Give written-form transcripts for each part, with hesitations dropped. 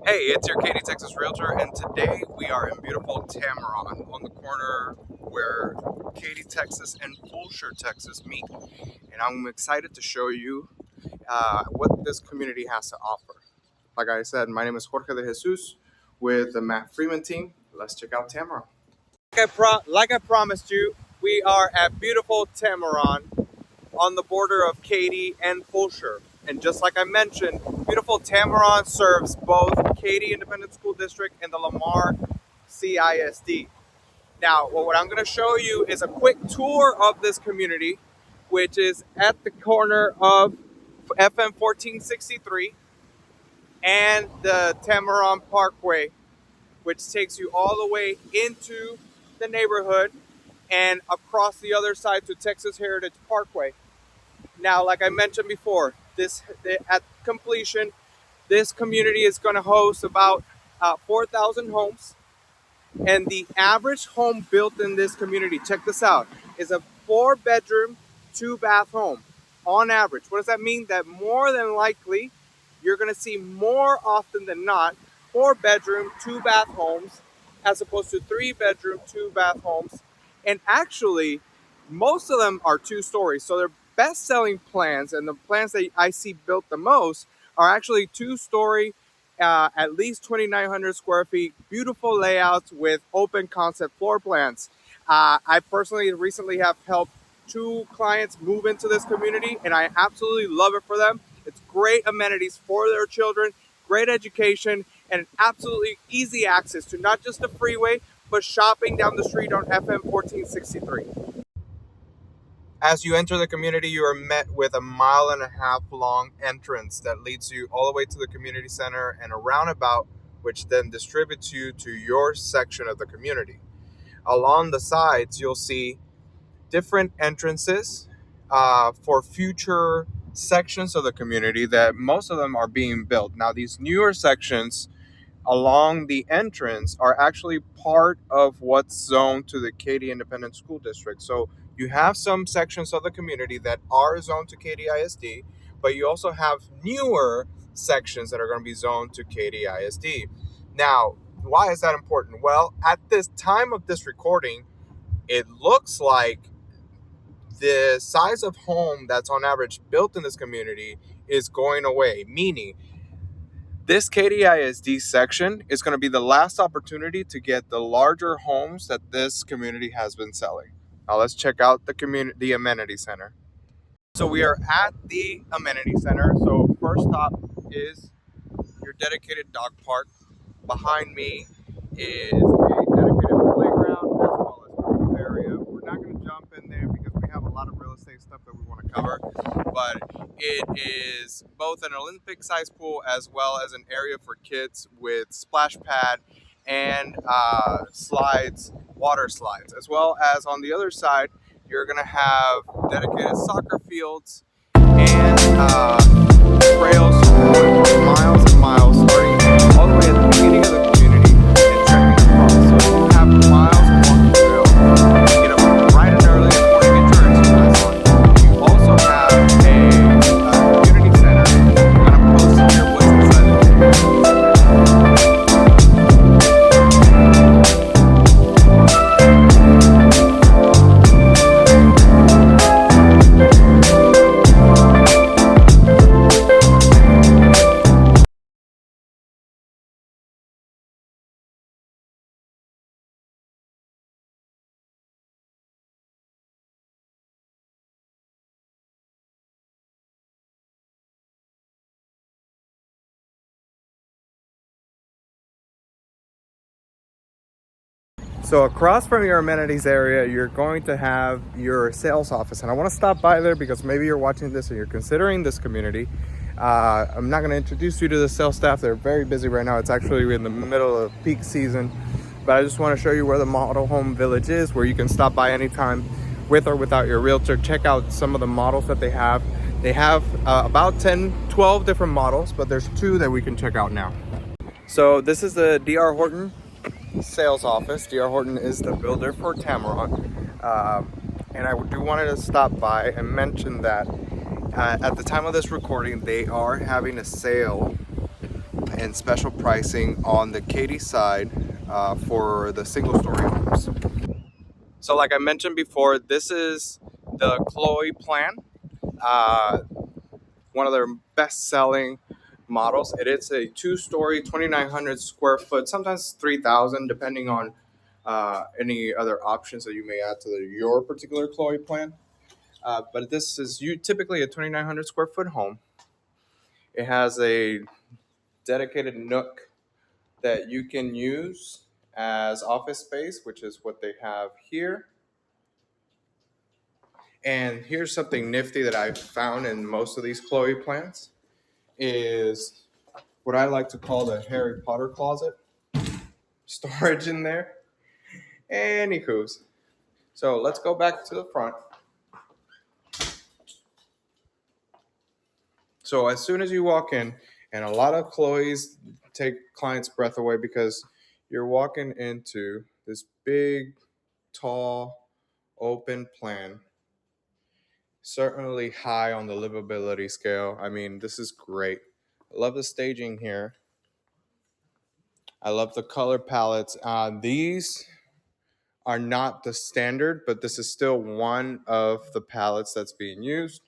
Hey, it's your Katy Texas Realtor, and today we are in beautiful Tamarron on the corner where Katy, Texas and Fulshire, Texas meet. And I'm excited to show you what this community has to offer. Like I said, my name is Jorge de Jesus with the Matt Freeman team. Let's check out Tamarron. Like I promised you, we are at beautiful Tamarron on the border of Katy and Fulshire. And just like I mentioned, beautiful Tamarron serves both Katy Independent School District and the Lamar CISD. Now, what I'm going to show you is a quick tour of this community, which is at the corner of FM 1463 and the Tamarron Parkway, which takes you all the way into the neighborhood and across the other side to Texas Heritage Parkway. Now, like I mentioned before, at completion, this community is going to host about 4,000 homes. And the average home built in this community, check this out, is a 4-bedroom, 2-bath home on average. What does that mean? That more than likely, you're going to see more often than not 4-bedroom, 2-bath homes as opposed to 3-bedroom, 2-bath homes. And actually, most of them are 2 stories. So they're best-selling plans, and the plans that I see built the most are actually 2-story, at least 2,900 square feet, beautiful layouts with open concept floor plans. I personally recently have helped 2 clients move into this community, and I absolutely love it for them. It's great amenities for their children, great education, and absolutely easy access to not just the freeway, but shopping down the street on FM 1463. As you enter the community, you are met with a 1.5-mile long entrance that leads you all the way to the community center and a roundabout, which then distributes you to your section of the community. Along the sides, you'll see different entrances for future sections of the community that most of them are being built. Now, these newer sections along the entrance are actually part of what's zoned to the Katy Independent School District. So you have some sections of the community that are zoned to Katy ISD, but you also have newer sections that are going to be zoned to Katy ISD. Now, why is that important? Well, at this time of this recording, it looks like the size of home that's on average built in this community is going away, meaning this Katy ISD section is going to be the last opportunity to get the larger homes that this community has been selling. Now let's check out the amenity center. So we are at the amenity center. So first stop is your dedicated dog park. Behind me is a dedicated playground as well as pool area. We're not going to jump in there because we have a lot of real estate stuff that we want to cover, but it is both an Olympic-sized pool as well as an area for kids with splash pad and slides, water slides, as well as on the other side, you're going to have dedicated soccer fields and trails going for miles and miles, starting all the way at the beginning of the community and trekking across. So you have miles of walking trail. You get up bright and early in the morning and get your exercise on. You also have a community center kind of close to your what's inside the community. So across from your amenities area, you're going to have your sales office. And I want to stop by there because maybe you're watching this and you're considering this community. I'm not going to introduce you to the sales staff. They're very busy right now. It's actually in the middle of peak season. But I just want to show you where the model home village is, where you can stop by anytime with or without your realtor. Check out some of the models that they have. They have about 10, 12 different models, but there's 2 that we can check out now. So this is the DR Horton sales office. DR Horton is the builder for Tamarron, and I do wanted to stop by and mention that at the time of this recording, they are having a sale and special pricing on the Katy side for the single story homes. So like I mentioned before, this is the Chloe plan, uh, one of their best selling models. It is a 2-story, 2,900 square foot, sometimes 3,000, depending on any other options that you may add to your particular Chloe plan. But this is typically a 2,900 square foot home. It has a dedicated nook that you can use as office space, which is what they have here. And here's something nifty that I found in most of these Chloe plants is what I like to call the Harry Potter closet. Storage in there. Anywho's. So let's go back to the front. So as soon as you walk in, and a lot of Chloe's take clients' breath away because you're walking into this big, tall, open plan. Certainly high on the livability scale. I mean, this is great. I love the staging here. I love the color palettes. These are not the standard, but this is still one of the palettes that's being used.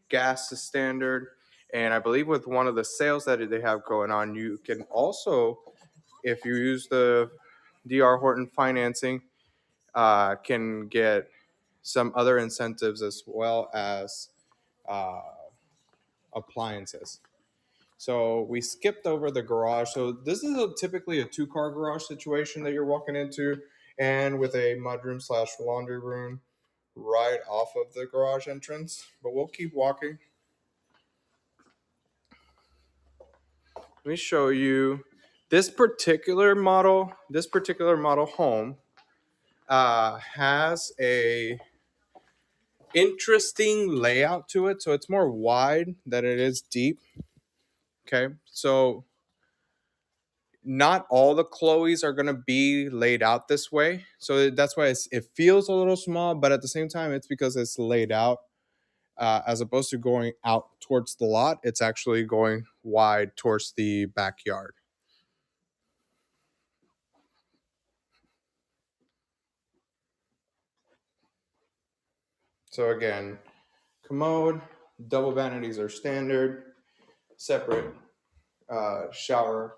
Gas is standard. And I believe with one of the sales that they have going on, you can also, if you use the DR Horton financing, can get some other incentives as well as appliances. So we skipped over the garage. So this is typically a 2-car garage situation that you're walking into, and with a mudroom / laundry room right off of the garage entrance. But we'll keep walking. Let me show you this particular model. This particular model home has a interesting layout to it. So it's more wide than it is deep. Okay, so not all the Chloes are going to be laid out this way. So that's why it feels a little small, but at the same time, it's because it's laid out as opposed to going out towards the lot. It's actually going wide towards the backyard. So again, commode, double vanities are standard, separate shower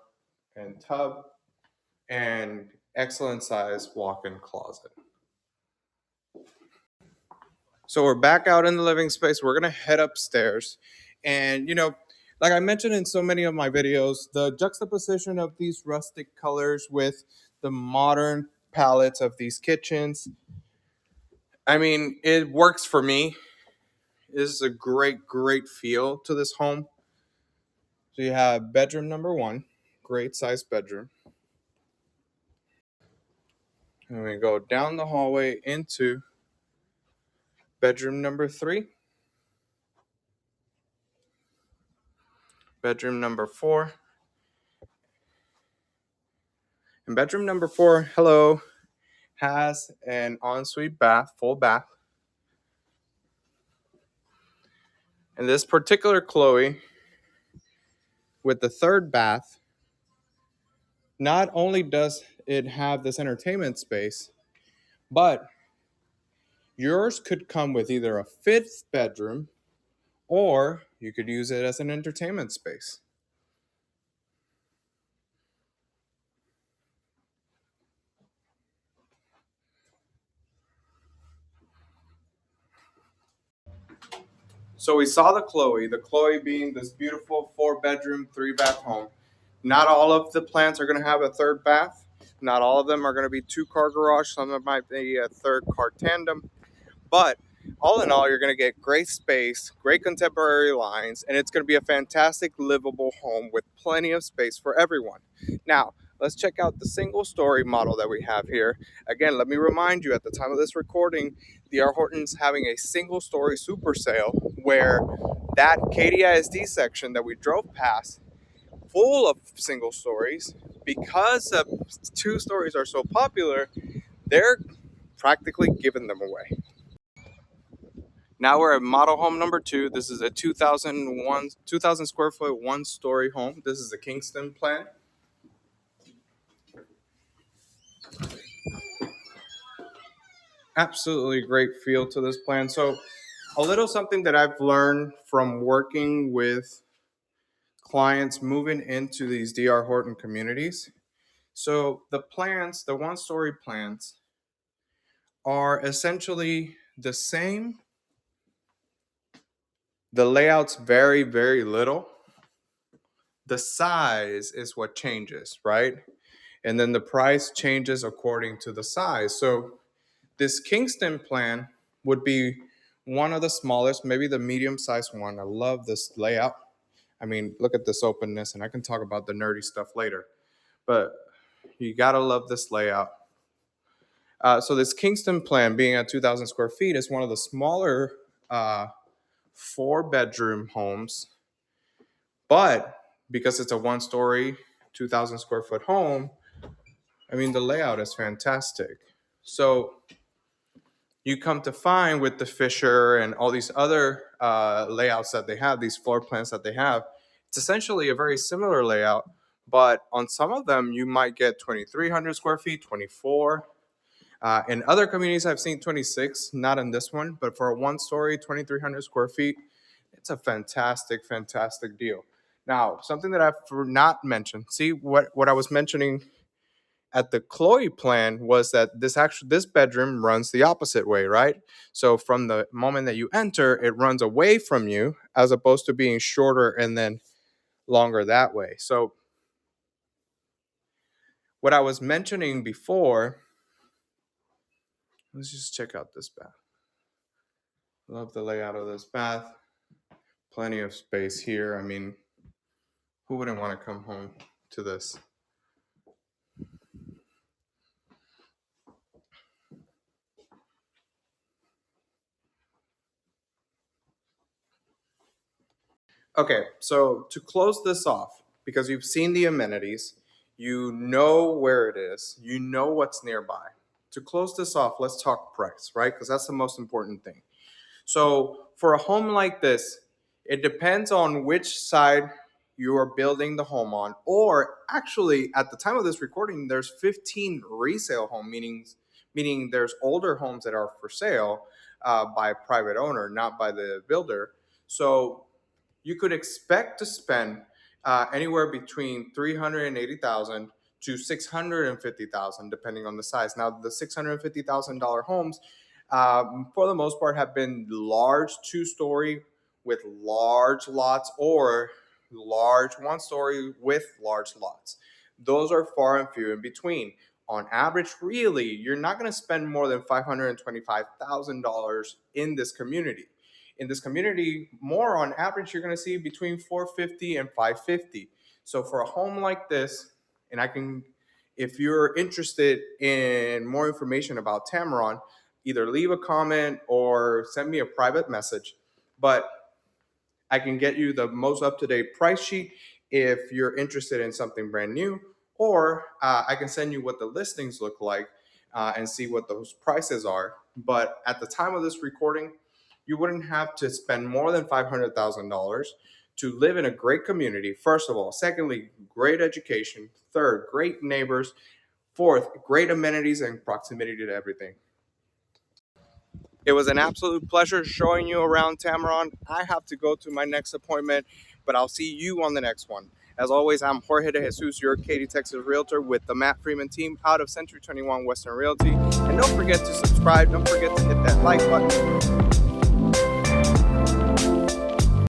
and tub, and excellent size walk-in closet. So we're back out in the living space. We're going to head upstairs. And, like I mentioned in so many of my videos, the juxtaposition of these rustic colors with the modern palettes of these kitchens, I mean, it works for me. This is a great, great feel to this home. So you have bedroom number 1, great size bedroom. And we go down the hallway into bedroom number 3. Bedroom number 4. And bedroom number 4, hello, has an ensuite bath, full bath. And this particular Chloe, with the 3rd bath, not only does it have this entertainment space, but yours could come with either a 5th bedroom or you could use it as an entertainment space. So we saw the Chloe being this beautiful 4-bedroom, 3-bath home. Not all of the plants are going to have a 3rd bath. Not all of them are going to be 2-car garage. Some of them might be a 3rd-car tandem. But all in all, you're going to get great space, great contemporary lines, and it's going to be a fantastic livable home with plenty of space for everyone. Now, let's check out the single-story model that we have here. Again, let me remind you, at the time of this recording, DR Horton's having a single-story super sale where that Katy ISD section that we drove past, full of single stories, because 2 stories are so popular, they're practically giving them away. Now we're at model home number 2. This is a 2,000 square foot, 1-story home. This is the Kingston plan. Absolutely great feel to this plan. So a little something that I've learned from working with clients moving into these DR Horton communities. So the plans, the 1-story plans, are essentially the same. The layout's very, very little. The size is what changes, right? And then the price changes according to the size. So this Kingston plan would be one of the smallest, maybe the medium-sized one. I love this layout. I mean, look at this openness, and I can talk about the nerdy stuff later. But you gotta love this layout. So this Kingston plan, being at 2,000 square feet, is one of the smaller 4-bedroom homes. But because it's a 1-story, 2,000 square foot home, I mean, the layout is fantastic. So you come to find with the Fisher and all these other layouts that they have, these floor plans that they have, it's essentially a very similar layout. But on some of them, you might get 2,300 square feet, 24. In other communities, I've seen 26, not in this one, but for a 1-story, 2,300 square feet, it's a fantastic, fantastic deal. Now, something that I've not mentioned, see what I was mentioning at the Chloe plan was that this bedroom runs the opposite way, right? So from the moment that you enter, it runs away from you as opposed to being shorter and then longer that way. So what I was mentioning before, let's just check out this bath. Love the layout of this bath. Plenty of space here. I mean, who wouldn't want to come home to this? Okay, so to close this off, because you've seen the amenities, you know where it is, you know what's nearby. To close this off, let's talk price, right? Because that's the most important thing. So for a home like this, it depends on which side you are building the home on, or actually at the time of this recording, there's 15 resale home, meaning there's older homes that are for sale by a private owner, not by the builder. So you could expect to spend anywhere between $380,000 to $650,000, depending on the size. Now, the $650,000 homes, for the most part, have been large 2-story with large lots, or large 1-story with large lots. Those are far and few in between. On average, really, you're not going to spend more than $525,000 in this community. In this community, more on average, you're going to see between $450,000 and $550,000. So for a home like this, and if you're interested in more information about Tamarron, either leave a comment or send me a private message. But I can get you the most up-to-date price sheet if you're interested in something brand new, or I can send you what the listings look like and see what those prices are. But at the time of this recording, you wouldn't have to spend more than $500,000 to live in a great community, first of all. Secondly, great education. Third, great neighbors. Fourth, great amenities and proximity to everything. It was an absolute pleasure showing you around Tamarron. I have to go to my next appointment, but I'll see you on the next one. As always, I'm Jorge de Jesus, your Katy Texas Realtor with the Matt Freeman team out of Century 21 Western Realty. And don't forget to subscribe. Don't forget to hit that like button.